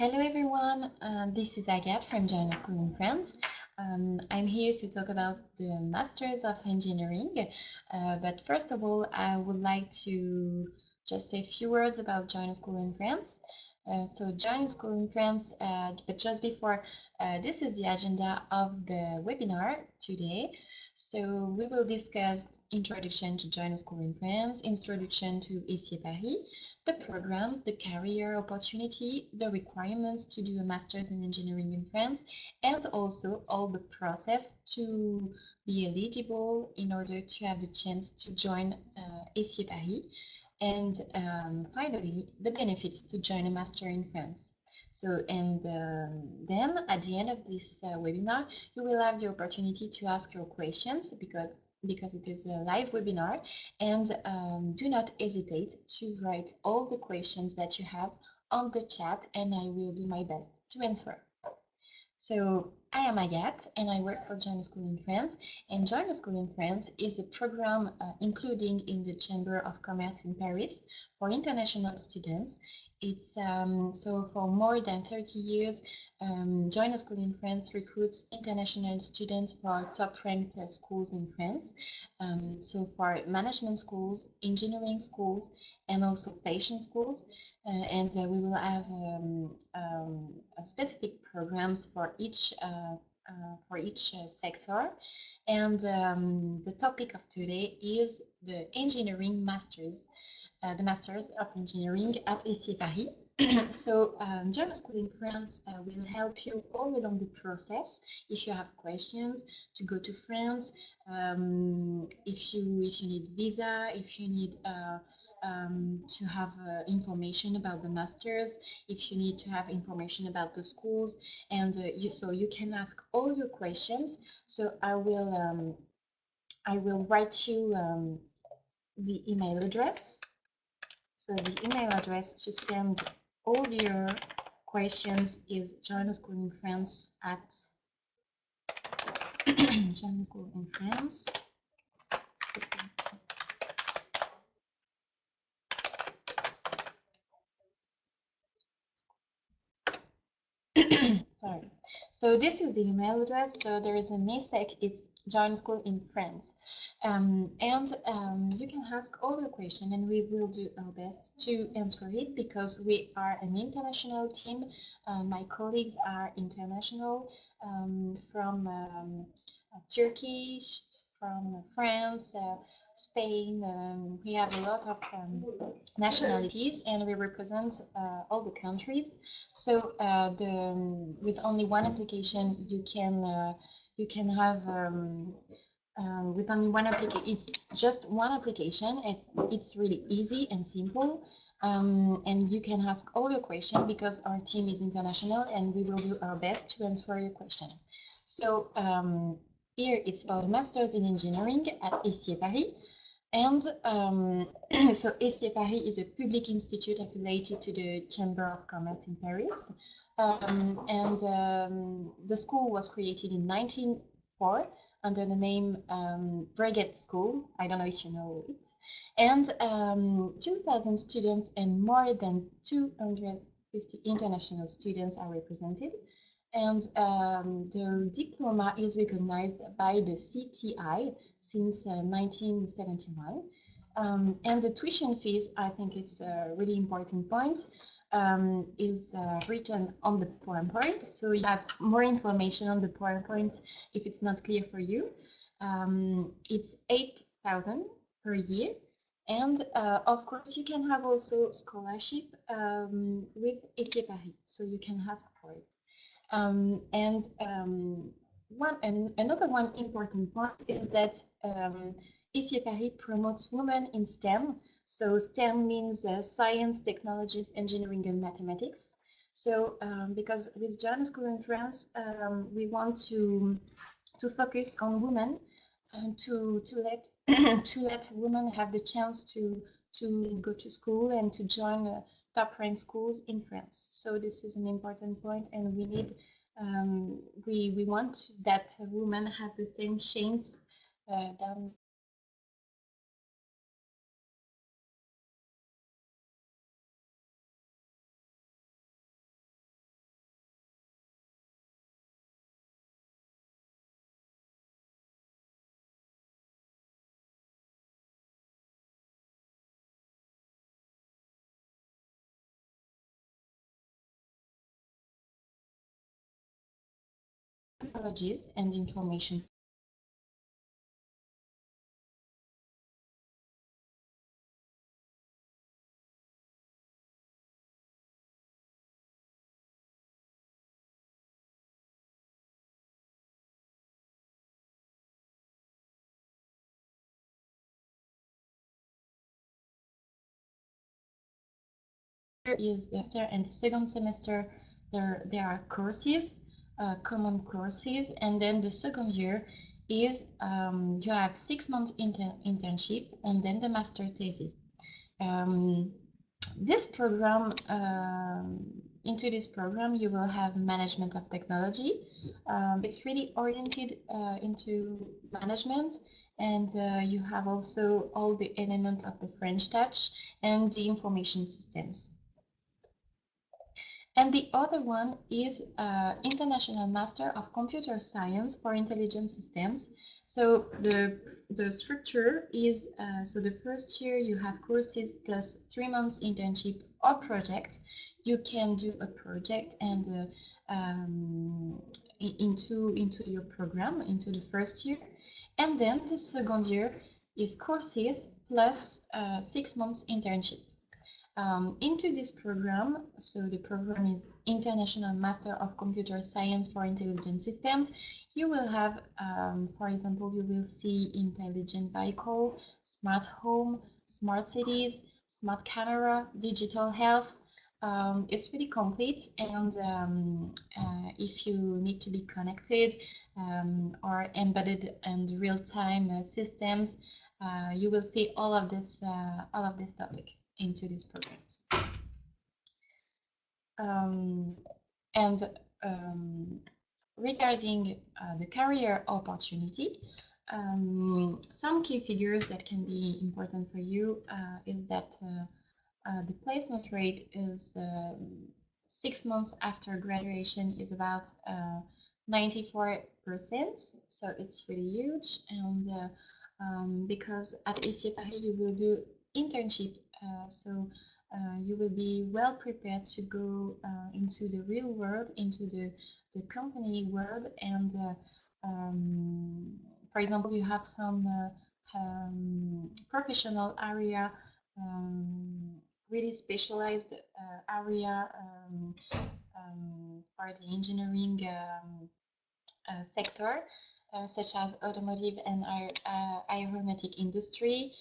Hello everyone, this is Agathe from Join School in France. I'm here to talk about the Masters of Engineering, but first of all I would like to just say a few words about Join School in France. So Join School in France, but just before, this is the agenda of the webinar today. So we will discuss introduction to Join School in France, introduction to ESIEE Paris, the programs, the career opportunity, the requirements to do a master's in engineering in France, and also all the process to be eligible in order to have the chance to join ESIEE Paris. And finally, the benefits to join a master in France. So, and then at the end of this webinar, you will have the opportunity to ask your questions because it is a live webinar, and do not hesitate to write all the questions that you have on the chat, and I will do my best to answer. So I am Agathe and I work for Join School in France, and Join School in France is a program including in the Chamber of Commerce in Paris for international students. It's so for more than 30 years, Join School in France recruits international students for top-ranked schools in France. So for management schools, engineering schools, and also fashion schools. And we will have specific programs for each sector. And the topic of today is the engineering masters. The Masters of Engineering at ESIEE Paris. So Join School in France will help you all along the process. If you have questions to go to France, if you need visa, if you need to have information about the masters, if you need to have information about the schools, and so you can ask all your questions. So I will write you the email address. So the email address to send all your questions is Join School in France at Join School in France. Sorry. So this is the email address. So there is a mistake. It's Join School in France. And you can ask all your questions and we will do our best to answer it because we are an international team. My colleagues are international from Turkey, from France, Spain. We have a lot of nationalities and we represent all the countries. So with only one application you can have with only one application, it's just one application. It's really easy and simple, and you can ask all your questions because our team is international and we will do our best to answer your question. So here it's for Masters in Engineering at ESIEE Paris. And so ESIEE Paris is a public institute affiliated to the Chamber of Commerce in Paris. The school was created in 1904 under the name Breguet School. I don't know if you know it. And 2,000 students and more than 250 international students are represented. And the diploma is recognized by the CTI since 1971. And the tuition fees, I think it's a really important point, is written on the PowerPoint. So you have more information on the PowerPoint if it's not clear for you. It's 8,000 per year. And of course, you can have also scholarship with ESIEE Paris, so you can ask for it. Another one important point is that ESIEE Paris promotes women in STEM. So STEM means science, technologies, engineering, and mathematics. So because with Join School in France, we want to focus on women and to let to let women have the chance to go to school and to join top-ranked schools in France. So this is an important point, and we need we want that women have the same chance than technologies and information. Is the semester and the second semester there are courses, common courses, and then the second year is you have 6 months internship and then the master thesis. This program, into this program, you will have management of technology. It's really oriented into management, and you have also all the elements of the French touch and the information systems. And the other one is International Master of Computer Science for Intelligent Systems. So the structure is, so the first year you have courses plus 3 months internship or project. You can do a project and into your program, into the first year. And then the second year is courses plus 6 months internship. Into this program, so the program is International Master of Computer Science for Intelligent Systems. You will have, for example, you will see intelligent vehicle, smart home, smart cities, smart camera, digital health. It's really complete, and if you need to be connected or embedded and real-time systems, you will see all of this topic into these programs. And regarding the career opportunity, some key figures that can be important for you is that the placement rate is 6 months after graduation is about 94%, so it's really huge. And because at ESIEE Paris you will do internship, so you will be well prepared to go into the real world, into the company world, and for example, you have some professional area, really specialized area for the engineering sector, such as automotive and aeronautic industry,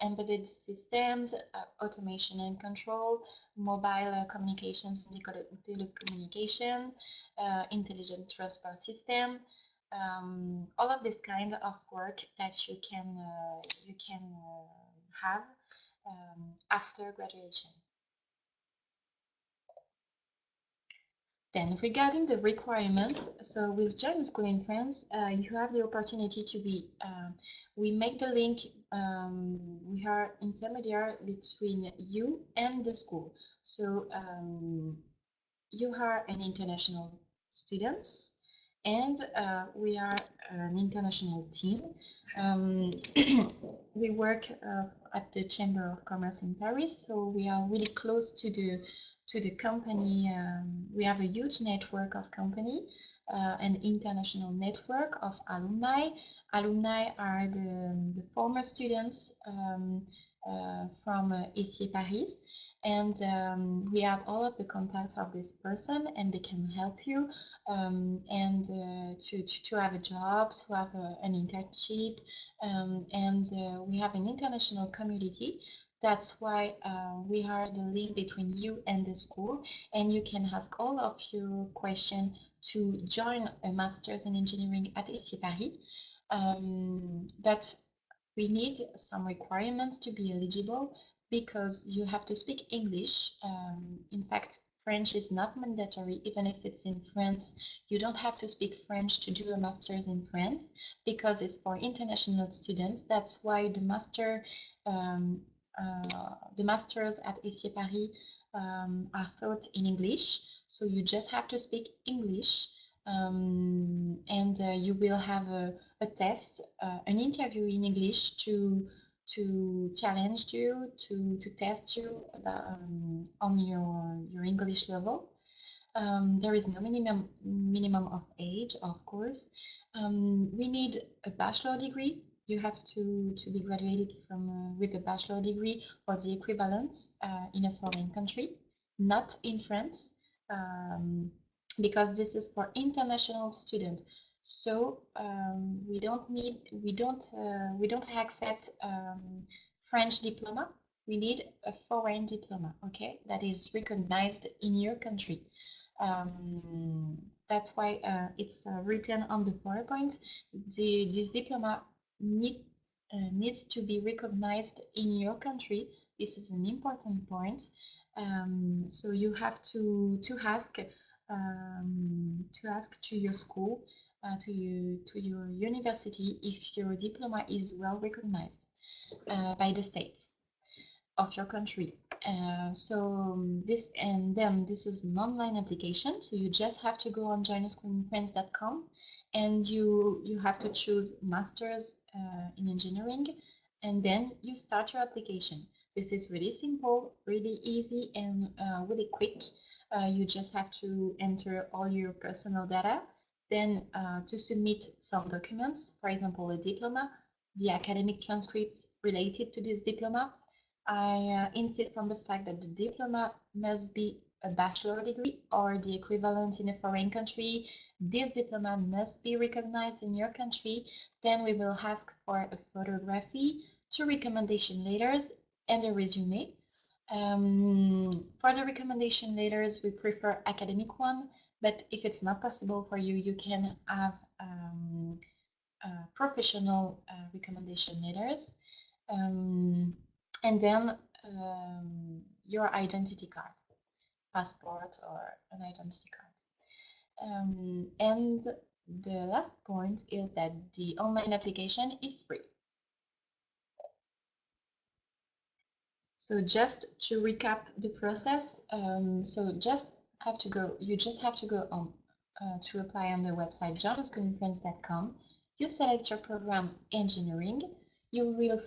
embedded systems, automation and control, mobile communications and telecommunication, intelligent transport system, all of this kind of work that you can have after graduation. Then regarding the requirements, so with Join School in France, you have the opportunity to be, we make the link, we are intermediary between you and the school. So you are an international student, and we are an international team. We work at the Chamber of Commerce in Paris, so we are really close to the company. We have a huge network of company, an international network of alumni. Alumni are the former students from ESIEE Paris, and we have all of the contacts of this person, and they can help you and to have a job, to have an internship, and we have an international community. That's why we are the link between you and the school, and you can ask all of your questions to join a master's in engineering at ESIEE Paris. But we need some requirements to be eligible, because you have to speak English. In fact, French is not mandatory, even if it's in France. You don't have to speak French to do a master's in France, because it's for international students. That's why the masters at ESIEE Paris are taught in English. So you just have to speak English, and you will have a test, an interview in English to challenge you, to test you on your English level. There is no minimum of age, of course. We need a bachelor degree. You have to be graduated from with a bachelor degree or the equivalent in a foreign country, not in France, because this is for international students. So we don't accept French diploma. We need a foreign diploma, okay, that is recognized in your country. That's why it's written on the PowerPoint. This diploma needs to be recognized in your country. This is an important point. So you have to ask to your school, to your university, if your diploma is well recognized by the state of your country. This is an online application, so you just have to go on joinerschoolingfrance.com and you have to choose masters in engineering, and then you start your application. This is really simple, really easy, and really quick. You just have to enter all your personal data, then to submit some documents, for example, a diploma, the academic transcripts related to this diploma. I insist on the fact that the diploma must be a bachelor degree or the equivalent in a foreign country. This diploma must be recognized in your country. Then we will ask for a photography, 2 recommendation letters, and a resume. For the recommendation letters, we prefer academic one, but if it's not possible for you, you can have professional recommendation letters. And then your identity card, passport or an identity card. And the last point is that the online application is free. So just to recap the process, you just have to go on to apply on the website joinerschoolingfrance.com. You select your program engineering. You will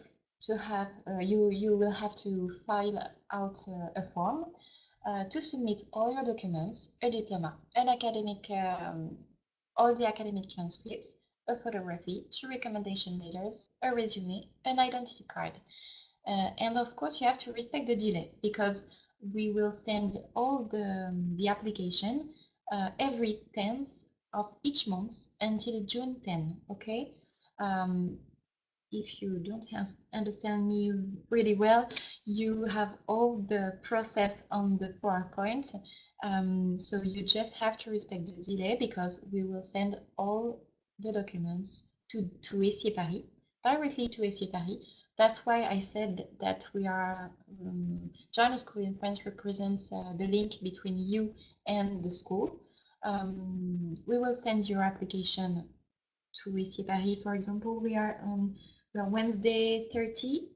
have to fill out a form to submit all your documents, a diploma, an academic, all the academic transcripts, a photography, 2 recommendation letters, a resume, an identity card. And of course, you have to respect the delay, because we will send all the application every 10th of each month until June 10, okay? If you don't understand me really well, you have all the process on the PowerPoint. So you just have to respect the delay, because we will send all the documents to ESIEE Paris, directly to ESIEE Paris. That's why I said that we are, Joiner School in France represents the link between you and the school. We will send your application to ESIEE Paris. For example, we are on the Wednesday 13,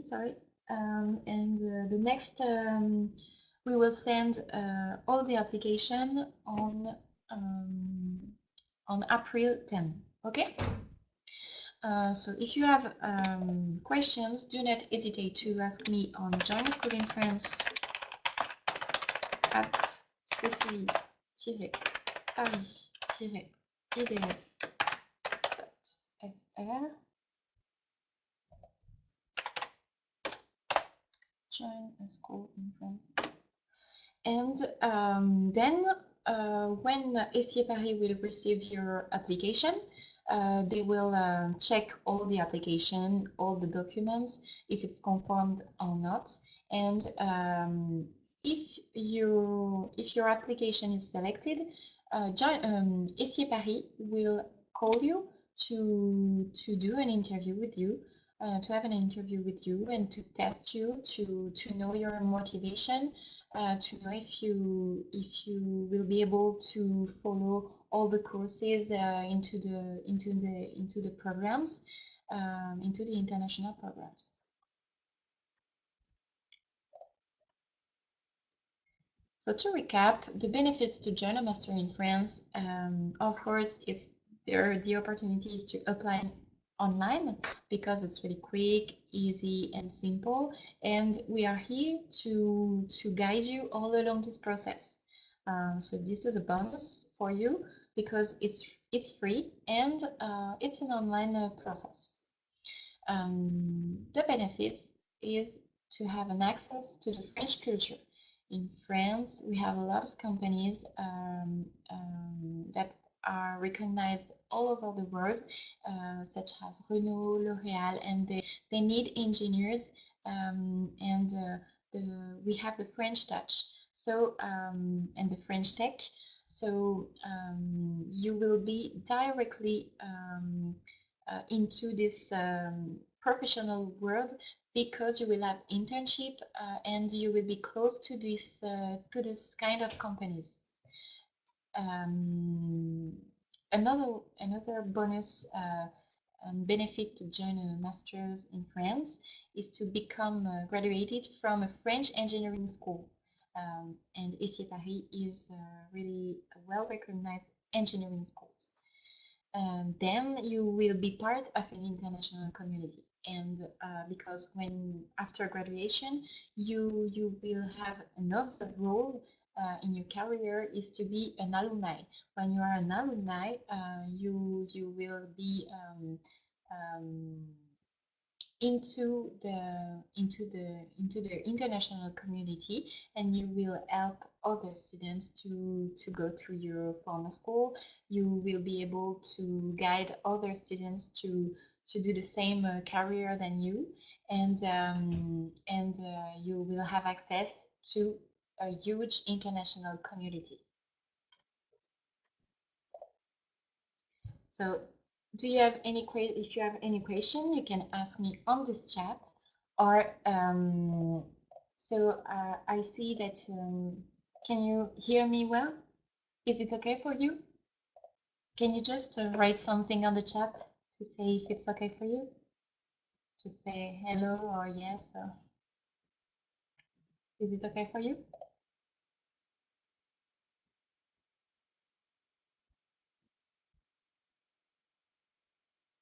sorry. And the next, we will send all the application on April 10, okay? So if you have questions, do not hesitate to ask me on Joiner School in France at cci-paris-idf.fr. Join a school in France. And then when ESIEE Paris will receive your application, they will check all the application, all the documents, if it's confirmed or not. And if your application is selected, ESIEE Paris will call you to do an interview with you, to have an interview with you and to test you, to know your motivation, to know if you will be able to follow all the courses into the programs, into the international programs. So to recap, the benefits to join a master in France, of course, the opportunity is to apply online, because it's really quick, easy, and simple. And we are here to guide you all along this process. So this is a bonus for you because it's free and it's an online process. The benefits is to have an access to the French culture. In France, we have a lot of companies that are recognized all over the world, such as Renault, L'Oréal, and they need engineers, and we have the French touch, so and the French tech. So you will be directly into this professional world because you will have internship and you will be close to this kind of companies. Um, another bonus benefit to join a master's in France is to become graduated from a French engineering school. And ESIEE Paris is really a well-recognized engineering school. Then you will be part of an international community. And because when after graduation, you will have another role in your career is to be an alumni. When you are an alumni, you will be um, into the international community, and you will help other students to go to your former school. You will be able to guide other students to do the same career than you, and you will have access to a huge international community. So do you have any if you have any question, you can ask me on this chat, or so I see that can you hear me well? Is it okay for you? Can you just write something on the chat to say if it's okay for you? To say hello or yes, or is it okay for you?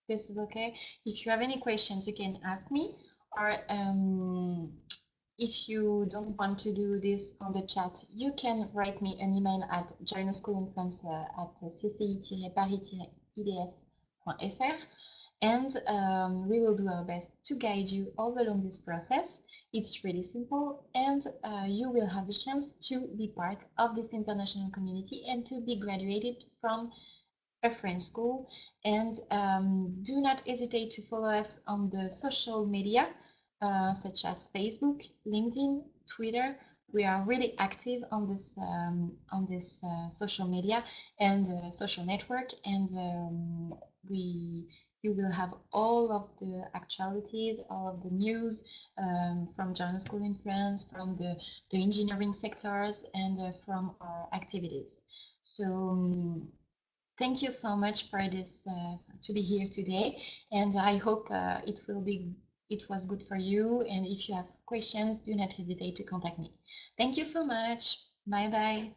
This is okay. If you have any questions, you can ask me, or if you don't want to do this on the chat, you can write me an email at journalschoolinfrance at cci-paris-idf.fr, and we will do our best to guide you all along this process. It's really simple, and you will have the chance to be part of this international community and to be graduated from a French school. And do not hesitate to follow us on the social media such as Facebook, LinkedIn, Twitter. We are really active on this social media and social network, and you will have all of the actualities, all of the news from Journal School in France, from the engineering sectors, and from our activities. So thank you so much for this to be here today, and I hope it was good for you. And if you have questions, do not hesitate to contact me. Thank you so much. Bye bye.